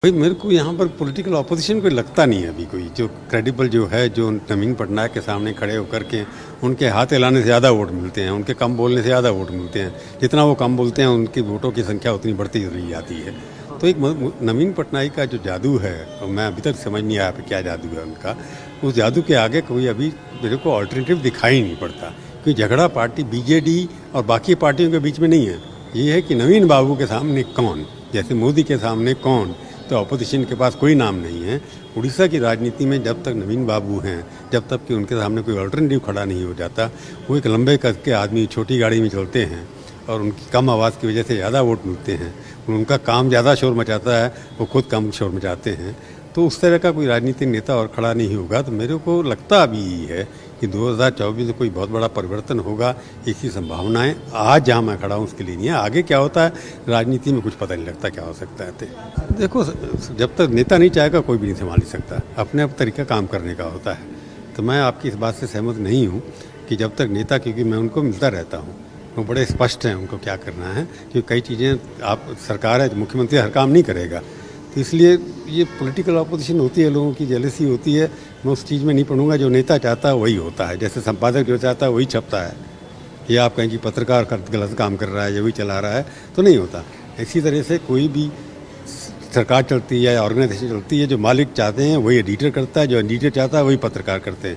भाई मेरे को यहाँ पर पॉलिटिकल ऑपोजिशन कोई लगता नहीं है अभी कोई जो क्रेडिबल जो है जो नवीन पटनायक के सामने खड़े होकर के उनके हाथ हिलाने से ज़्यादा वोट मिलते हैं, उनके कम बोलने से ज़्यादा वोट मिलते हैं। जितना वो कम बोलते हैं उनकी वोटों की संख्या उतनी बढ़ती चली जाती है। तो एक नवीन पटनायक का जो जादू है, और मैं अभी तक समझ नहीं आया कि क्या जादू है उनका, उस जादू के आगे कोई अभी मेरे को ऑल्टरनेटिव दिखाई नहीं पड़ता। क्योंकि झगड़ा पार्टी बीजेडी और बाकी पार्टियों के बीच में नहीं है, ये है कि नवीन बाबू के सामने कौन, जैसे मोदी के सामने कौन। तो अपोजिशन के पास कोई नाम नहीं है। उड़ीसा की राजनीति में जब तक नवीन बाबू हैं, जब तक कि उनके सामने कोई अल्टरनेटिव खड़ा नहीं हो जाता, वो एक लंबे कद के आदमी छोटी गाड़ी में चलते हैं और उनकी कम आवाज़ की वजह से ज़्यादा वोट मिलते हैं। उनका काम ज़्यादा शोर मचाता है, वो खुद कम शोर मचाते हैं। तो उस तरह का कोई राजनीतिक नेता और खड़ा नहीं होगा। तो मेरे को लगता अभी यही है कि 2024 में कोई बहुत बड़ा परिवर्तन होगा, ऐसी संभावनाएं आज जहां मैं खड़ा हूं उसके लिए नहीं है। आगे क्या होता है राजनीति में कुछ पता नहीं लगता क्या हो सकता है। तो देखो, जब तक नेता नहीं चाहेगा कोई भी नहीं संभाल सकता, अपने आप तरीका काम करने का होता है। तो मैं आपकी इस बात से सहमत नहीं हूँ कि जब तक नेता, क्योंकि मैं उनको मिलता रहता हूँ, वो बड़े स्पष्ट हैं उनको क्या करना है। क्योंकि कई चीज़ें, आप सरकार है, मुख्यमंत्री हर काम नहीं करेगा, तो इसलिए ये पॉलिटिकल ऑपोजिशन होती है, लोगों की जेलसी होती है। मैं उस चीज़ में नहीं पढ़ूंगा। जो नेता चाहता है वही होता है। जैसे संपादक जो चाहता है वही छपता है। ये आप कहें कि पत्रकार गलत काम कर रहा है, ये वही चला रहा है, तो नहीं होता। इसी तरह से कोई भी सरकार चलती है या ऑर्गेनाइजेशन चलती है, जो मालिक चाहते हैं वही एडिटर करता है, जो एडिटर चाहता है वही पत्रकार करते हैं।